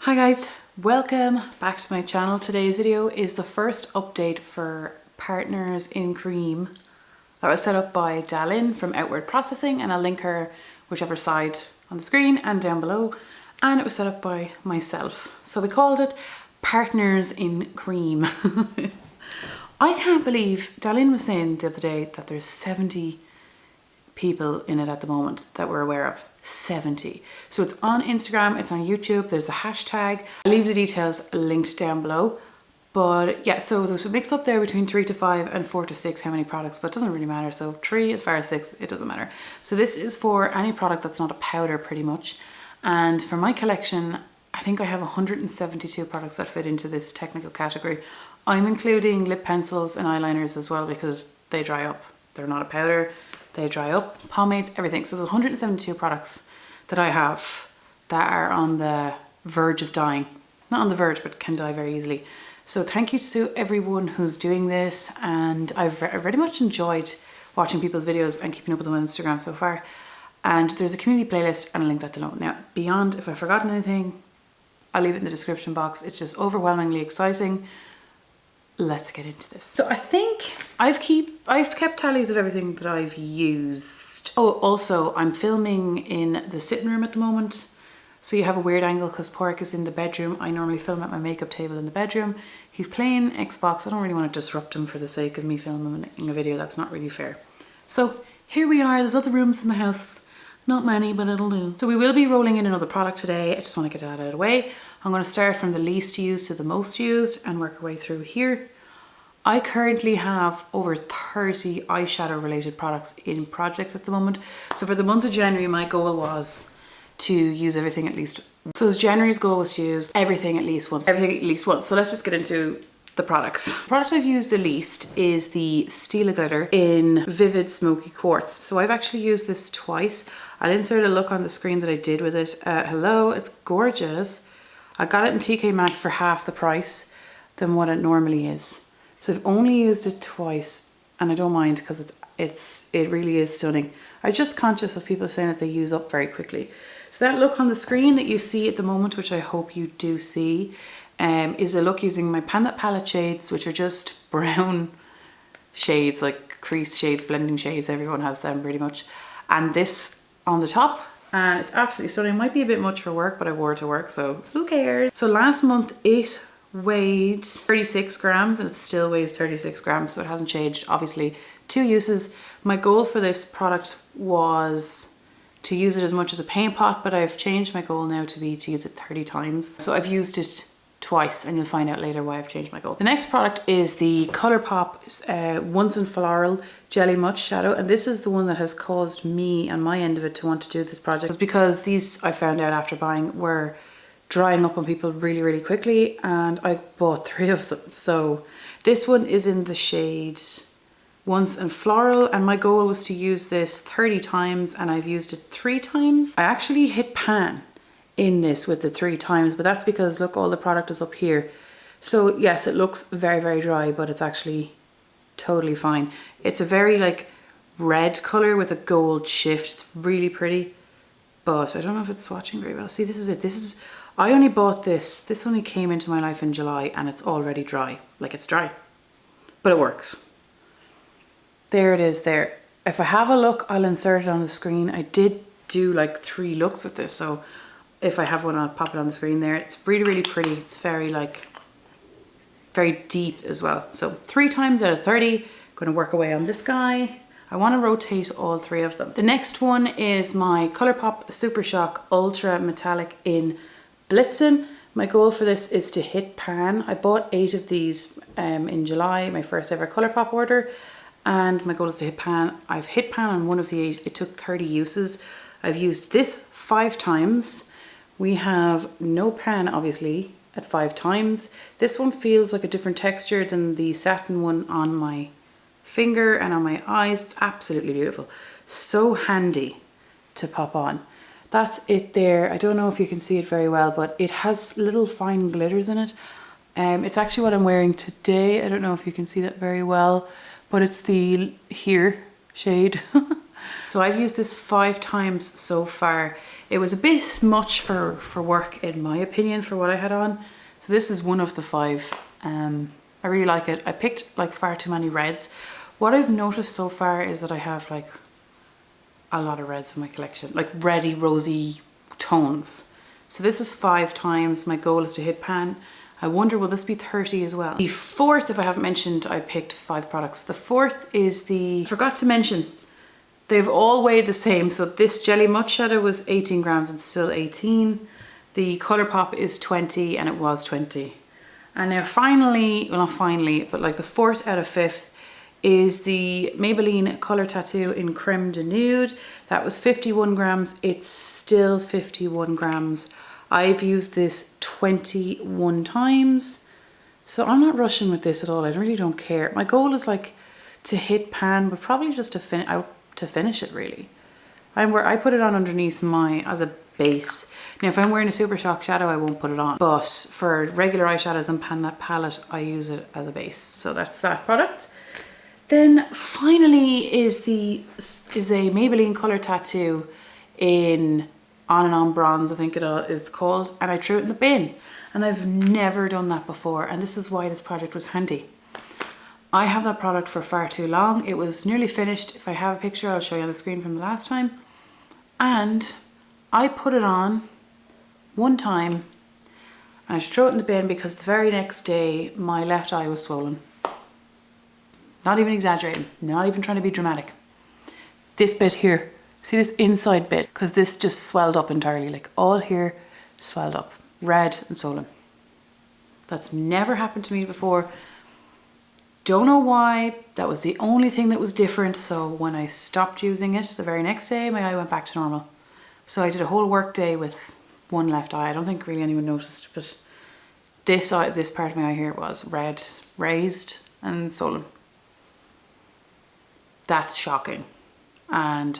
Hi guys, welcome back to my channel. Today's video is the first update for Partners in Cream that was set up by DaLin from OutwardProcessing, and I'll link her whichever side on the screen and down below. And it was set up by myself. So we called it Partners in Cream. I can't believe, DaLin was saying the other day that there's 70 people in it at the moment that we're aware of. 70. So it's on Instagram, it's on YouTube, there's a hashtag. I'll leave the details linked down below. But yeah, so there's a mix up there between 3 to 5 and 4 to 6 how many products, but it doesn't really matter. So 3 as far as 6, it doesn't matter. So this is for any product that's not a powder pretty much. And for my collection, I think I have 172 products that fit into this technical category. I'm including lip pencils and eyeliners as well because they dry up. They're not a powder. They dry up, pomades, everything. So there's 172 products that I have that are on the verge of dying. Not on the verge, but can die very easily. So thank you to everyone who's doing this. And I've very much enjoyed watching people's videos and keeping up with them on Instagram so far. And there's a community playlist and I'll link that below. Now, beyond, if I've forgotten anything, I'll leave it in the description box. It's just overwhelmingly exciting. Let's get into this. So I think I've kept tallies of everything that I've used. Oh, also I'm filming in the sitting room at the moment. So you have a weird angle because Pork is in the bedroom. I normally film at my makeup table in the bedroom. He's playing Xbox. I don't really want to disrupt him for the sake of me filming a video. That's not really fair. So here we are. There's other rooms in the house. Not many, but it'll do. So we will be rolling in another product today. I just want to get that out of the way. I'm going to start from the least used to the most used and work our way through here. I currently have over 30 eyeshadow related products in projects at the moment. So for the month of January, my goal was to use everything at least. So as January's goal was to use everything at least once. Everything at least once. So let's just get into the products. The product I've used the least is the Stila Glitter in Vivid Smoky Quartz. So I've actually used this twice. I'll insert a look on the screen that I did with it. Hello, it's gorgeous. I got it in TK Maxx for half the price than what it normally is. So I've only used it twice and I don't mind because it really is stunning. I'm just conscious of people saying that they use up very quickly. So that look on the screen that you see at the moment, which I hope you do see, is a look using my Pan That palette shades, which are just brown shades, like crease shades, blending shades. Everyone has them pretty much. And this on the top, and it's absolutely stunning. It might be a bit much for work, but I wore it to work, so who cares? So last month it weighed 36 grams and it still weighs 36 grams, so it hasn't changed. Obviously, 2 uses. My goal for this product was to use it as much as a paint pot, but I've changed my goal now to use it 30 times. So I've used it twice and you'll find out later why I've changed my goal. The next product is the Colourpop Once in Floral Jelly Much Shadow, and this is the one that has caused me on my end of it to want to do this project. It was because these, I found out after buying, were drying up on people really quickly, and I bought 3 of them. So this one is in the shade Once in Floral, and my goal was to use this 30 times and I've used it 3 times. I actually hit pan in this with the 3 times, but that's because look, all the product is up here. So yes, it looks very dry, but it's actually totally fine. It's a very like red color with a gold shift. It's really pretty, but I don't know if it's swatching very well. See, this is it. I only bought this. This only came into my life in July and it's already dry. Like, it's dry, but it works. There it is there. If I have a look, I'll insert it on the screen. I did do like 3 looks with this, so if I have one, I'll pop it on the screen there. It's really pretty. It's very deep as well. So 3 times out of 30, going to work away on this guy. I want to rotate all 3 of them. The next one is my Colourpop SuperShock Ultra Metallic in Blitzen. My goal for this is to hit pan. I bought 8 of these in July, my first ever Colourpop order, and my goal is to hit pan. I've hit pan on 1 of the 8. It took 30 uses. I've used this 5 times. We have no pan, obviously, at 5 times. This one feels like a different texture than the satin one on my finger and on my eyes. It's absolutely beautiful. So handy to pop on. That's it there. I don't know if you can see it very well, but it has little fine glitters in it. It's actually what I'm wearing today. I don't know if you can see that very well, but it's the here shade. So I've used this 5 times so far. It was a bit much for work, in my opinion, for what I had on. So this is one of the 5. I really like it. I picked like far too many reds. What I've noticed so far is that I have like a lot of reds in my collection, like reddy, rosy tones. So this is 5 times. My goal is to hit pan. I wonder, will this be 30 as well? The 4th, if I haven't mentioned, I picked 5 products. The 4th is the, I forgot to mention, they've all weighed the same. So this Jelly Mud Shadow was 18 grams and still 18. The Colourpop is 20 and it was 20. And now finally, well not finally, but like the 4th out of 5th is the Maybelline Colour Tattoo in Creme de Nude. That was 51 grams. It's still 51 grams. I've used this 21 times. So I'm not rushing with this at all. I really don't care. My goal is like to hit pan, but probably just to finish it really. I put it on underneath as a base. Now if I'm wearing a SuperShock shadow, I won't put it on. But for regular eyeshadows and pan that palette, I use it as a base. So that's that product. Then finally is a Maybelline Colour Tattoo in On and On Bronze, I think it's called, and I threw it in the bin. And I've never done that before, and this is why this project was handy. I have that product for far too long. It was nearly finished. If I have a picture, I'll show you on the screen from the last time. And I put it on one time and I threw it in the bin because the very next day my left eye was swollen. Not even exaggerating, not even trying to be dramatic. This bit here, see this inside bit, because this just swelled up entirely, like all here swelled up, red and swollen. That's never happened to me before. Don't know why, that was the only thing that was different. So when I stopped using it, the very next day my eye went back to normal. So I did a whole work day with one left eye. I don't think really anyone noticed, but this part of my eye here was red, raised and swollen. That's shocking. And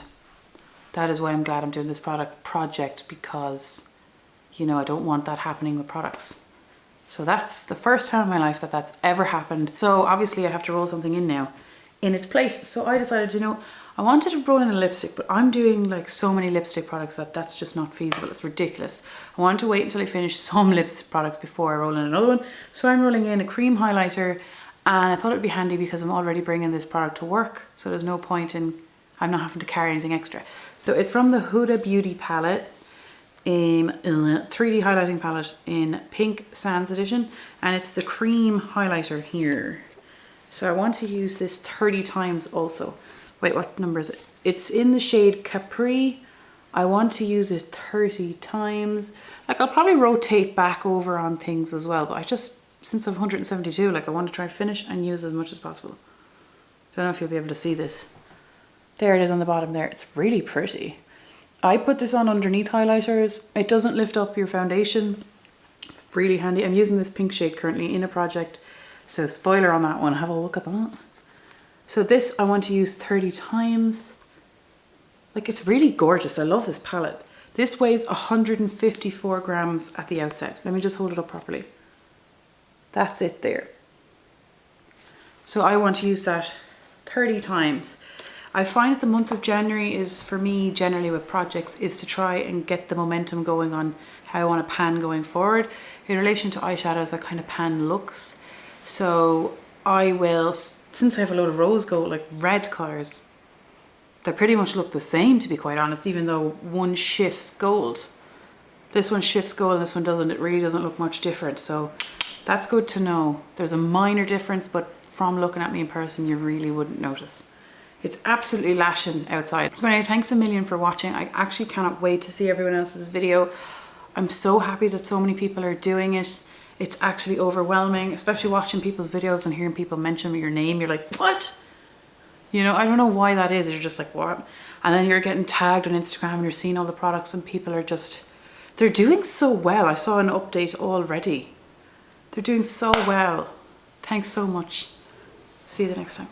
that is why I'm glad I'm doing this project because, you know, I don't want that happening with products. So that's the first time in my life that that's ever happened. So obviously I have to roll something in now in its place. So I decided, you know, I wanted to roll in a lipstick, but I'm doing like so many lipstick products that that's just not feasible. It's ridiculous. I wanted to wait until I finish some lipstick products before I roll in another one. So I'm rolling in a cream highlighter, and I thought it would be handy because I'm already bringing this product to work. So there's no point in, I'm not having to carry anything extra. So it's from the Huda Beauty palette, 3D highlighting palette in Pink Sands edition. And it's the cream highlighter here. So I want to use this 30 times also. Wait, what number is it? It's in the shade Capri. I want to use it 30 times. Like I'll probably rotate back over on things as well, but I just, since I'm 172, like I want to try and finish and use as much as possible. Don't know if you'll be able to see this. There it is on the bottom there. It's really pretty. I put this on underneath highlighters. It doesn't lift up your foundation. It's really handy. I'm using this pink shade currently in a project. So spoiler on that one, have a look at that. So this I want to use 30 times. Like it's really gorgeous. I love this palette. This weighs 154 grams at the outset. Let me just hold it up properly. That's it there. So I want to use that 30 times. I find that the month of January is, for me, generally with projects, is to try and get the momentum going on how I want to pan going forward. In relation to eyeshadows, I kind of pan looks. So I will, since I have a load of rose gold, like red colours, they pretty much look the same, to be quite honest, even though one shifts gold. This one shifts gold and this one doesn't. It really doesn't look much different. So that's good to know. There's a minor difference, but from looking at me in person, you really wouldn't notice. It's absolutely lashing outside. So anyway, thanks a million for watching. I actually cannot wait to see everyone else's video. I'm so happy that so many people are doing it. It's actually overwhelming, especially watching people's videos and hearing people mention your name. You're like, what? You know, I don't know why that is. You're just like, what? And then you're getting tagged on Instagram and you're seeing all the products and people are just, they're doing so well. I saw an update already. They're doing so well. Thanks so much. See you the next time.